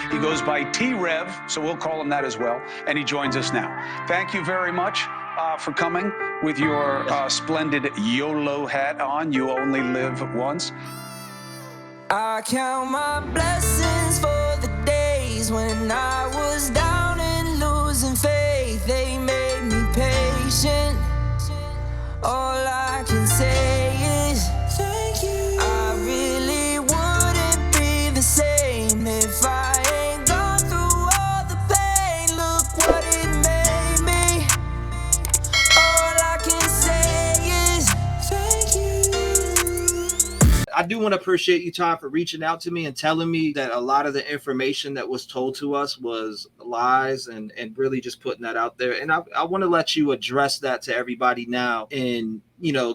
He goes by T-REV, so we'll call him that as well, and he joins us now. Thank you very much for coming with your splendid YOLO hat on. You only live once. I count my blessings for the days when I was down and losing faith. They made me patient. All I can say is thank you. I really wouldn't be the same if I ain't gone through all the pain. Look what it made me. All I can say is thank you. I do want to appreciate you, Todd, for reaching out to me and telling me that a lot of the information that was told to us was lies and really just putting that out there. And I want to let you address that to everybody now and,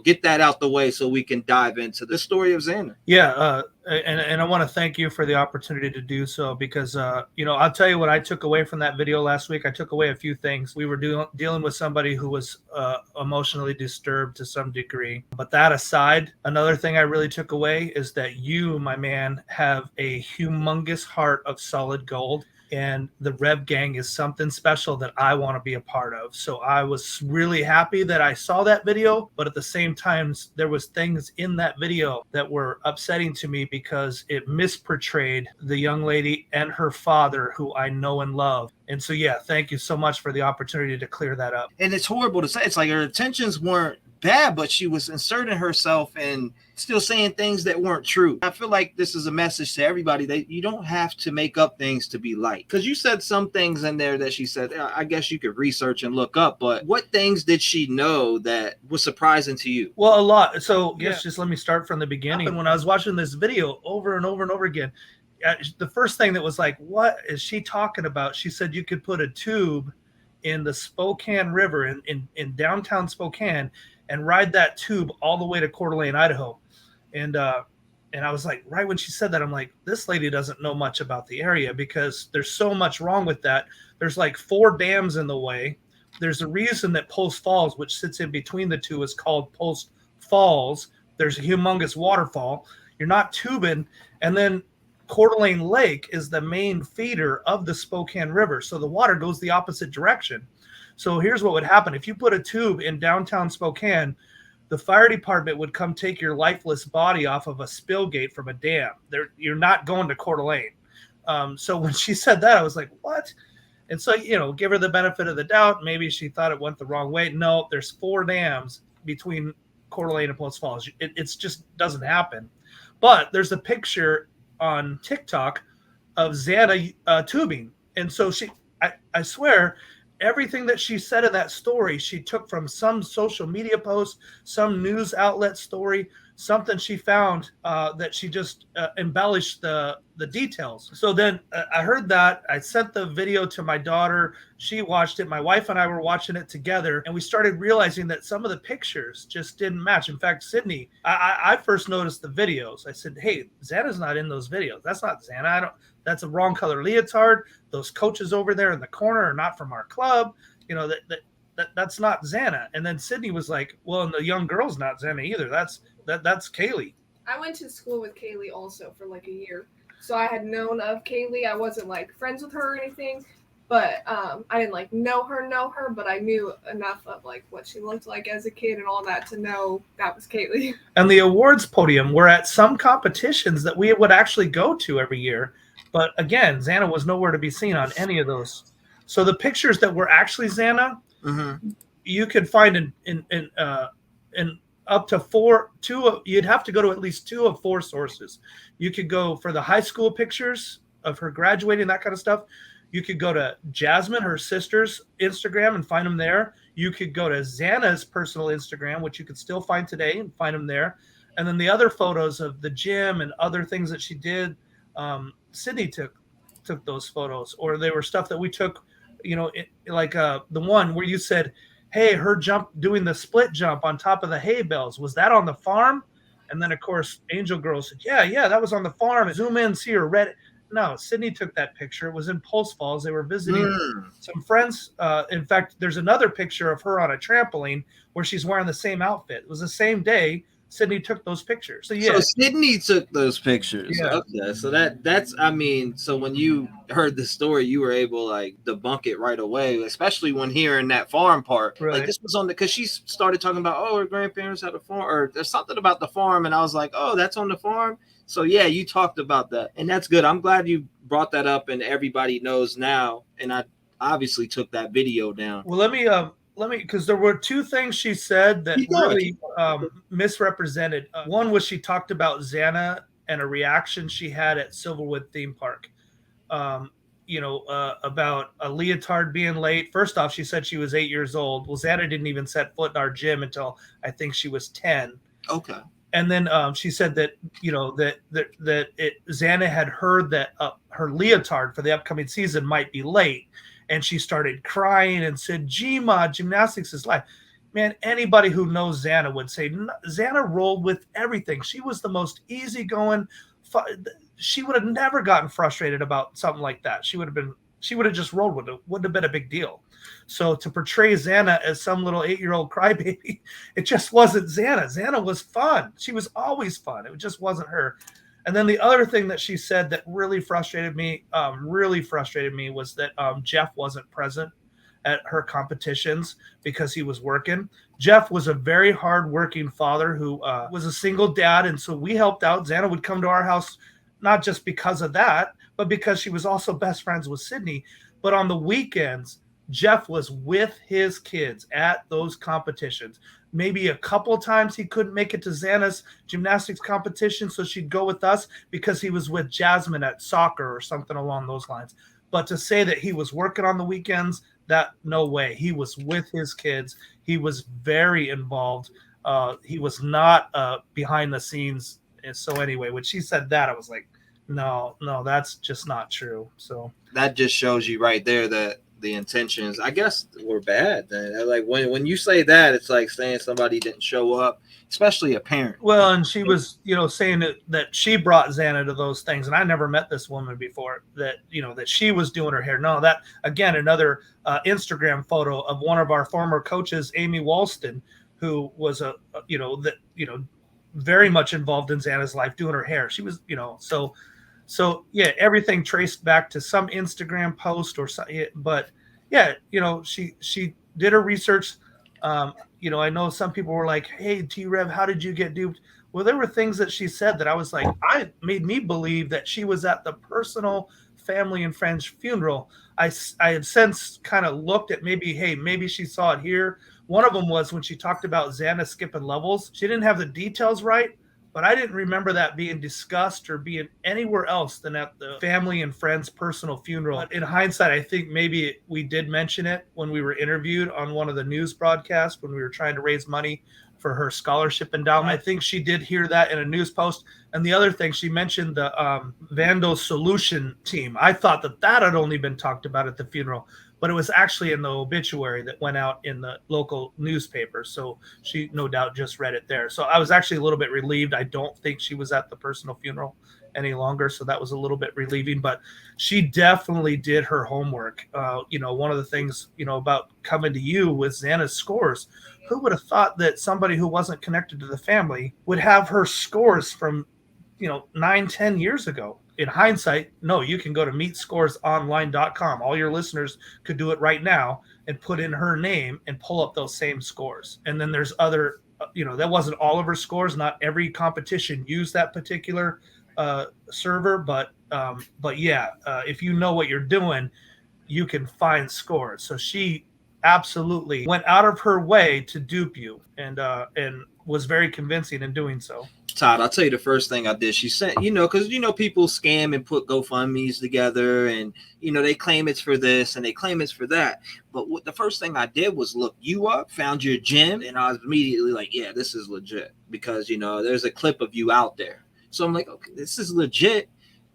get that out the way so we can dive into the story of Xana. Yeah. And I want to thank you for the opportunity to do so because, I'll tell you what I took away from that video last week. I took away a few things. We were dealing with somebody who was emotionally disturbed to some degree. But that aside, another thing I really took away is that you, my man, have a humongous heart of solid gold. And the Rev Gang is something special that I want to be a part of. So I was really happy that I saw that video, but at the same time, there was things in that video that were upsetting to me because it misportrayed the young lady and her father, who I know and love. And so, yeah, thank you so much for the opportunity to clear that up. And it's horrible to say. It's like her intentions weren't bad, but she was inserting herself and still saying things that weren't true. I feel like this is a message to everybody that you don't have to make up things to be liked. Because you said some things in there that she said, I guess you could research and look up, but what things did she know that was surprising to you? Well, a lot. So just let me start from the beginning. When I was watching this video over and over and over again, the first thing that was like, what is she talking about? She said you could put a tube in the Spokane River in downtown Spokane and ride that tube all the way to Coeur d'Alene, Idaho. And I was like, right when she said that, I'm like, this lady doesn't know much about the area because there's so much wrong with that. There's like 4 dams in the way. There's a reason that Post Falls, which sits in between the two, is called Post Falls. There's a humongous waterfall. You're not tubing. And then Coeur d'Alene Lake is the main feeder of the Spokane River. So the water goes the opposite direction. So here's what would happen. If you put a tube in downtown Spokane, the fire department would come take your lifeless body off of a spill gate from a dam. You're not going to Coeur d'Alene. So when she said that, I was like, what? And so, give her the benefit of the doubt. Maybe she thought it went the wrong way. No, there's 4 dams between Coeur d'Alene and Post Falls. It just doesn't happen. But there's a picture on TikTok of Xana tubing. And so I swear, everything that she said in that story, she took from some social media post, some news outlet story, something she found that she just embellished the details. So then I heard that. I sent the video to my daughter. She watched it. My wife and I were watching it together, and we started realizing that some of the pictures just didn't match. In fact, Sydney, I first noticed the videos. I said, hey, Xana's not in those videos. That's not Xana. That's a wrong color leotard. Those coaches over there in the corner are not from our club. That's not Xana. And then Sydney was like, well, and the young girl's not Xana either. That's Kaylee. I went to school with Kaylee also for like a year. So I had known of Kaylee. I wasn't like friends with her or anything, but I didn't like know her, but I knew enough of like what she looked like as a kid and all that to know that was Kaylee. And the awards podium were at some competitions that we would actually go to every year. But again, Xana was nowhere to be seen on any of those. So the pictures that were actually Xana, you could find in up to 2. You'd have to go to at least 2 of 4 sources. You could go for the high school pictures of her graduating, that kind of stuff. You could go to Jasmine, her sister's Instagram, and find them there. You could go to Xana's personal Instagram, which you could still find today, and find them there. And then the other photos of the gym and other things that she did, Sydney took those photos, or they were stuff that we took, like the one where you said, hey, her doing the split jump on top of the hay bales, was that on the farm? And then, of course, Angel Girl said, yeah, that was on the farm. Zoom in, see her red. No, Sydney took that picture. It was in Post Falls. They were visiting some friends. In fact, there's another picture of her on a trampoline where she's wearing the same outfit. It was the same day, Sydney took those pictures. So So Sydney took those pictures. Yeah. Okay. So that's I mean, so when you heard the story, you were able like debunk it right away, especially when hearing that farm part. Right. Like this was on the because she started talking about her grandparents had a farm or there's something about the farm, and I was like, oh, that's on the farm. So yeah, you talked about that, and that's good. I'm glad you brought that up, and everybody knows now. And I obviously took that video down. Well, let me because there were two things she said that really misrepresented. One was she talked about Xana and a reaction she had at Silverwood theme park. About a leotard being late. First off, she said she was 8 years old. Well, Xana didn't even set foot in our gym until I think she was 10. Okay. And then she said that Xana had heard that her leotard for the upcoming season might be late, and she started crying and said, "Gma, gymnastics is life." Man, anybody who knows Xana would say Xana rolled with everything. She was the most easygoing. She would have never gotten frustrated about something like that. She would have just rolled with it. Wouldn't have been a big deal. So to portray Xana as some little 8-year-old crybaby, it just wasn't Xana. Xana was fun. She was always fun. It just wasn't her. And then the other thing that she said that really frustrated me was that Jeff wasn't present at her competitions because he was working. Jeff was a very hard-working father who was a single dad, and so we helped out. Xana would come to our house not just because of that, but because she was also best friends with Sydney. But on the weekends, Jeff was with his kids at those competitions. Maybe a couple times he couldn't make it to Xana's gymnastics competition, so she'd go with us because he was with Jasmine at soccer or something along those lines. But to say that he was working on the weekends, that no way. He was with his kids. He was very involved. He was not behind the scenes. And so anyway, when she said that, I was like, no, that's just not true. So that just shows you right there that the intentions, I guess, were bad. Like when you say that, it's like saying somebody didn't show up, especially a parent. Well, and she was, saying that she brought Xana to those things, and I never met this woman before. That that she was doing her hair. No, that again, another Instagram photo of one of our former coaches, Amy Walston, who was very much involved in Xana's life, doing her hair. She was, So yeah, everything traced back to some Instagram post or something. But yeah, she did her research. I know some people were like, "Hey, T-REV, how did you get duped?" Well, there were things that she said that I was like, I made me believe that she was at the personal family and friends funeral. I had since kind of looked at maybe she saw it here. One of them was when she talked about Xana skipping levels. She didn't have the details right. But I didn't remember that being discussed or being anywhere else than at the family and friends' personal funeral. But in hindsight, I think maybe we did mention it when we were interviewed on one of the news broadcasts when we were trying to raise money for her scholarship endowment. I think she did hear that in a news post. And the other thing, she mentioned the Vando Solution team. I thought that had only been talked about at the funeral, but it was actually in the obituary that went out in the local newspaper. So she no doubt just read it there. So I was actually a little bit relieved. I don't think she was at the personal funeral any longer. So that was a little bit relieving, but she definitely did her homework. One of the things, about coming to you with Xana's scores, who would have thought that somebody who wasn't connected to the family would have her scores from, 9-10 years ago? In hindsight, no, you can go to meetscoresonline.com. All your listeners could do it right now and put in her name and pull up those same scores. And then there's other, that wasn't all of her scores. Not every competition used that particular server, but yeah, if you know what you're doing, you can find scores. So she absolutely went out of her way to dupe you and was very convincing in doing so. Todd, I'll tell you the first thing I did. She sent, because people scam and put GoFundMe's together, and they claim it's for this and they claim it's for that. But the first thing I did was look you up, found your gym, and I was immediately like, yeah, this is legit, because there's a clip of you out there. So I'm like, okay, this is legit.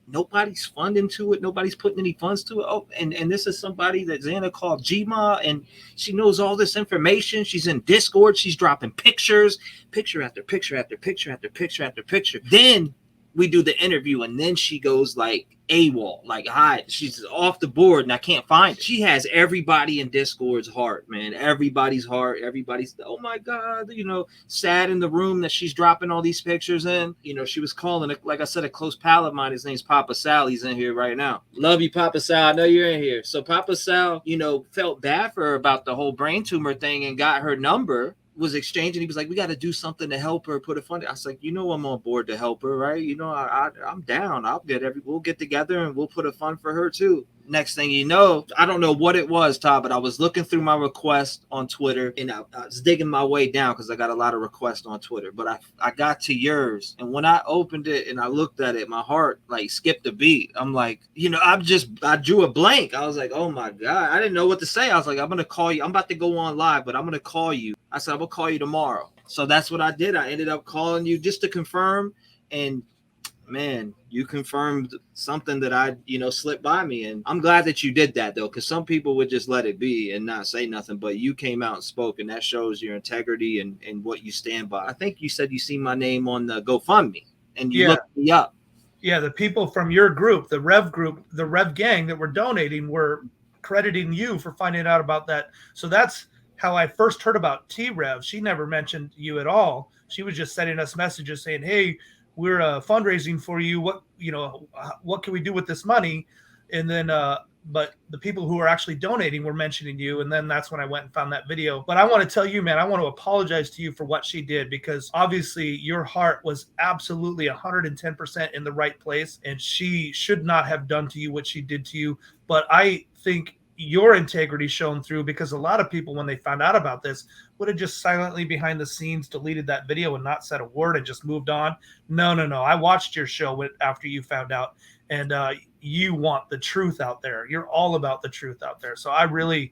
Nobody's funding to it. Nobody's putting any funds to it. Oh, and this is somebody that Xana called Gma, and she knows all this information. She's in Discord. She's dropping picture after picture after picture after picture. Then we do the interview, and then she goes like AWOL, like hi, she's off the board, and I can't find it. She has everybody in Discord's heart, man. Everybody's heart. Everybody's, oh my God, sad in the room that she's dropping all these pictures in. She was calling it, like I said, a close pal of mine. His name's Papa Sal. He's in here right now. Love you, Papa Sal. I know you're in here. So Papa Sal, felt bad for her about the whole brain tumor thing and got her number. Was exchanging. He was like, we got to do something to help her, put a fund. I was like, I'm on board to help her, right? I'm down. We'll get together and we'll put a fund for her too. Next thing you know, I don't know what it was, Todd, but I was looking through my request on Twitter, and I was digging my way down because I got a lot of requests on Twitter, but I got to yours, and when I opened it and I looked at it, my heart like skipped a beat. I'm like, I drew a blank. I was like, oh my God, I didn't know what to say. I was like, I'm going to call you. I'm about to go on live, but I'm going to call you. I said, I'm going to call you tomorrow. So that's what I did. I ended up calling you just to confirm, and man, you confirmed something that I, slipped by me. And I'm glad that you did that, though, because some people would just let it be and not say nothing. But you came out and spoke, and that shows your integrity and what you stand by. I think you said you see my name on the GoFundMe, and you looked me up. Yeah, the people from your group, the Rev gang that were donating, were crediting you for finding out about that. So that's how I first heard about T-REV. She never mentioned you at all. She was just sending us messages saying, hey, we're fundraising for you. What can we do with this money? And then, but the people who are actually donating were mentioning you. And then that's when I went and found that video. But I want to tell you, man, I want to apologize to you for what she did, because obviously your heart was absolutely 110% in the right place. And she should not have done to you what she did to you. But I think your integrity shone through, because a lot of people, when they found out about this, would have just silently behind the scenes deleted that video and not said a word and just moved on. No. I watched your show after you found out, and you want the truth out there. You're all about the truth out there. So I really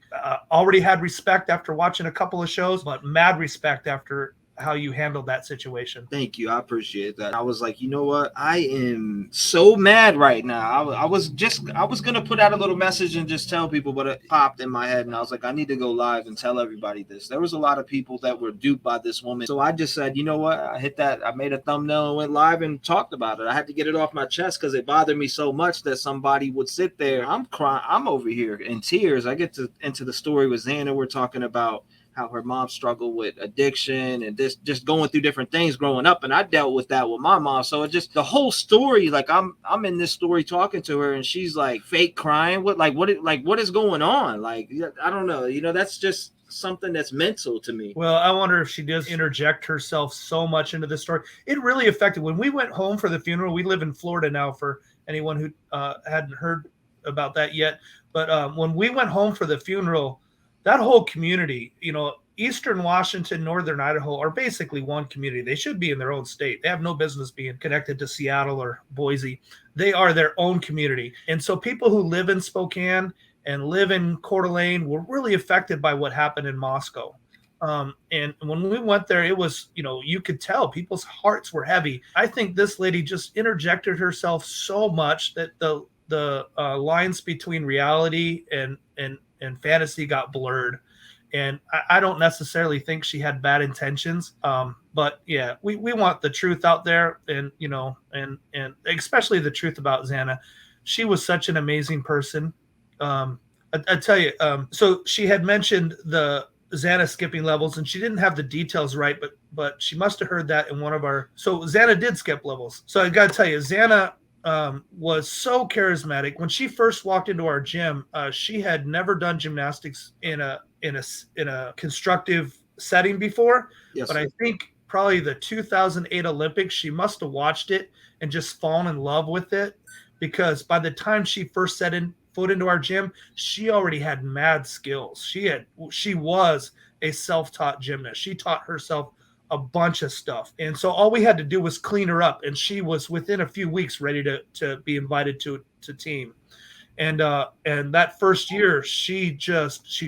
already had respect after watching a couple of shows, but mad respect after how you handled that situation. Thank you. I appreciate that. I was like, you know what? I am so mad right now. I was going to put out a little message and just tell people, but it popped in my head, and I was like, I need to go live and tell everybody this. There was a lot of people that were duped by this woman. So I just said, you know what? I made a thumbnail and went live and talked about it. I had to get it off my chest because it bothered me so much that somebody would sit there. I'm crying. I'm over here in tears. I get into the story with Xana. We're talking about how her mom struggled with addiction and just going through different things growing up. And I dealt with that with my mom. So it just, the whole story, like I'm in this story talking to her, and she's like fake crying. What is going on? Like, I don't know. That's just something that's mental to me. Well, I wonder if she does interject herself so much into this story. It really affected when we went home for the funeral. We live in Florida now, for anyone who hadn't heard about that yet. But when we went home for the funeral, that whole community, Eastern Washington, Northern Idaho are basically one community. They should be in their own state. They have no business being connected to Seattle or Boise. They are their own community. And so people who live in Spokane and live in Coeur d'Alene were really affected by what happened in Moscow. And when we went there, it was, you could tell people's hearts were heavy. I think this lady just interjected herself so much that the lines between reality and fantasy got blurred. And I don't necessarily think she had bad intentions. But yeah, we want the truth out there, and and especially the truth about Xana. She was such an amazing person. I tell you, so she had mentioned the Xana skipping levels, and she didn't have the details right, but she must have heard that in one of our. So Xana did skip levels. So I got to tell you, Xana was so charismatic. When she first walked into our gym, she had never done gymnastics in a constructive setting before. Yes, but sir. I think probably the 2008 Olympics, she must have watched it and just fallen in love with it, because by the time she first set foot into our gym, she already had mad skills. She was a self-taught gymnast. She taught herself a bunch of stuff. And so all we had to do was clean her up, and she was within a few weeks ready to be invited to team. And that first year, she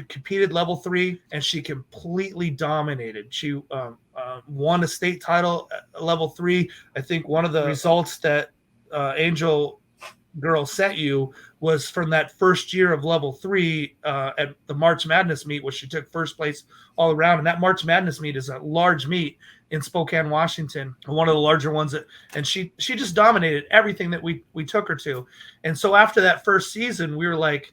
competed level 3, and she completely dominated. She won a state title at level 3. I think one of the results that Angel Girl sent you was from that first year of level 3 at the March Madness meet, where she took first place all around. And that March Madness meet is a large meet in Spokane, Washington, one of the larger ones, and she just dominated everything that we took her to. And so after that first season, we were like,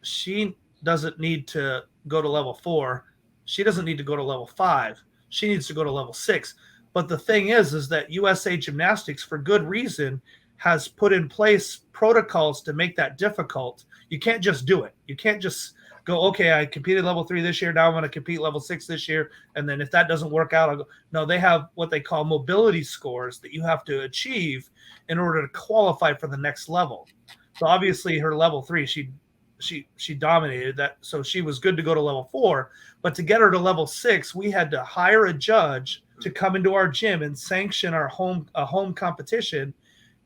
she doesn't need to go to level 4. She doesn't need to go to level 5. She needs to go to level 6. But the thing is that USA Gymnastics, for good reason, has put in place protocols to make that difficult. You can't just do it. You can't just go, okay, I competed level 3 this year, now I'm going to compete level 6 this year, and then if that doesn't work out, I'll go. No, they have what they call mobility scores that you have to achieve in order to qualify for the next level. So obviously her level 3, she dominated that, so she was good to go to level 4. But to get her to level 6, we had to hire a judge to come into our gym and sanction our home competition,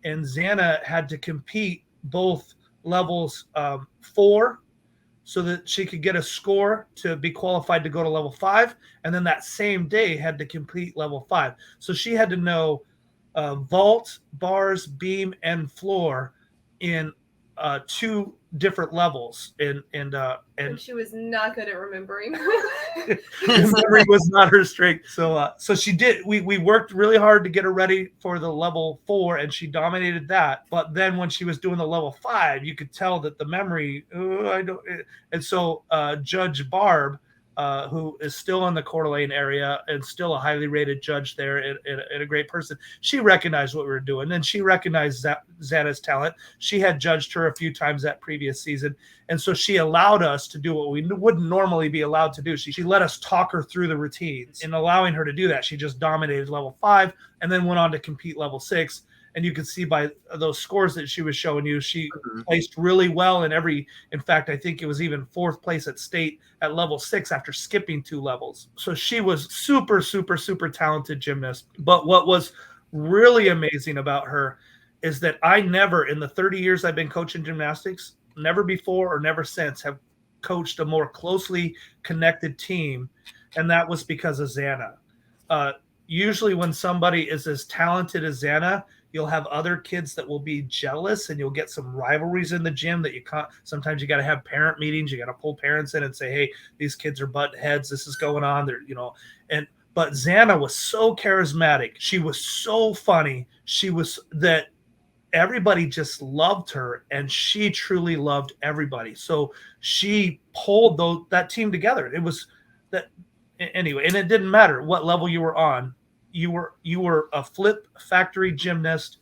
and Xana had to compete both levels 4, so that she could get a score to be qualified to go to level 5, and then that same day had to complete level 5. So she had to know vault, bars, beam, and floor in 2 different levels, and she was not good at remembering. Memory was not her strength. So she did. We worked really hard to get her ready for the level 4, and she dominated that. But then when she was doing the level 5, you could tell that the memory. And so Judge Barb, who is still in the Coeur d'Alene area and still a highly rated judge there and a great person, she recognized what we were doing, and she recognized Xana's talent. She had judged her a few times that previous season, and so she allowed us to do what we wouldn't normally be allowed to do. She let us talk her through the routines. In allowing her to do that, she just dominated level 5 and then went on to compete level 6. And you can see by those scores that she was showing you, she placed really well in every. In fact, I think it was even 4th place at state at level 6 after skipping 2 levels. So she was super, super, super talented gymnast. But what was really amazing about her is that I never, in the 30 years I've been coaching gymnastics, never before or never since have coached a more closely connected team. And that was because of Xana. Usually when somebody is as talented as Xana, you'll have other kids that will be jealous, and you'll get some rivalries in the gym that you can't. Sometimes you got to have parent meetings. You got to pull parents in and say, hey, these kids are butt heads. This is going on there, but Xana was so charismatic. She was so funny. She was that everybody just loved her, and she truly loved everybody. So she pulled that team together. It was that anyway, and it didn't matter what level you were on. You were a Flip Factory gymnast.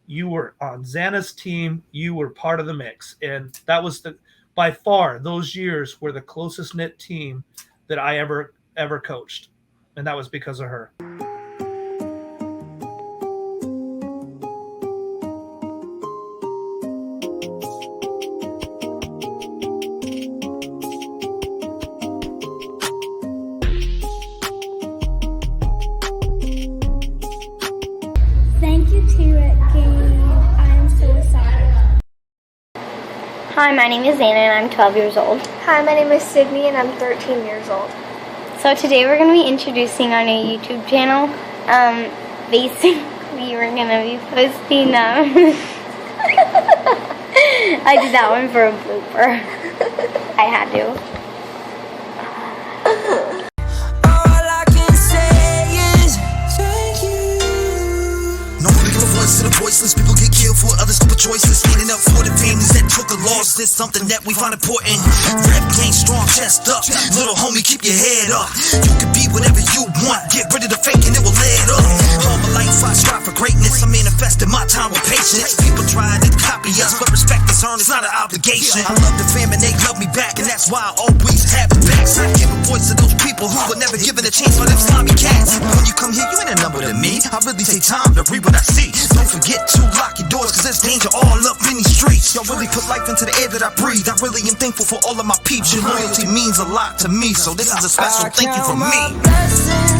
You were on Xana's team. You were part of the mix, and that was by far those years were the closest knit team that I ever coached, and that was because of her. Thank you, T-REV. I am so excited. Hi, my name is Xana and I'm 12 years old. Hi, my name is Sydney and I'm 13 years old. So today we're going to be introducing our new YouTube channel. Basically, we're going to be posting I did that one for a blooper. I had to. To the voiceless, people get killed for other stupid choices. Standing up for the families that took a loss is something that we find important. Rep game strong, chest up. Little homie, keep your head up. You can be whatever you want. Get rid of the fake and it will lead up. All my life I strive for greatness. I manifested my time with patience. People try to copy us, but respect is earned. It's not an obligation. I love the fam and they love me back, and that's why I always have the backs. I give a voice to those people who were never given a chance by them slimy cats. When you come here, you ain't a number to me. I really take time to read what I see. Don't forget to lock your doors, cause there's danger all up in these streets. Y'all really put life into the air that I breathe. I really am thankful for all of my peeps. Your loyalty means a lot to me, so this is a special thank you from me.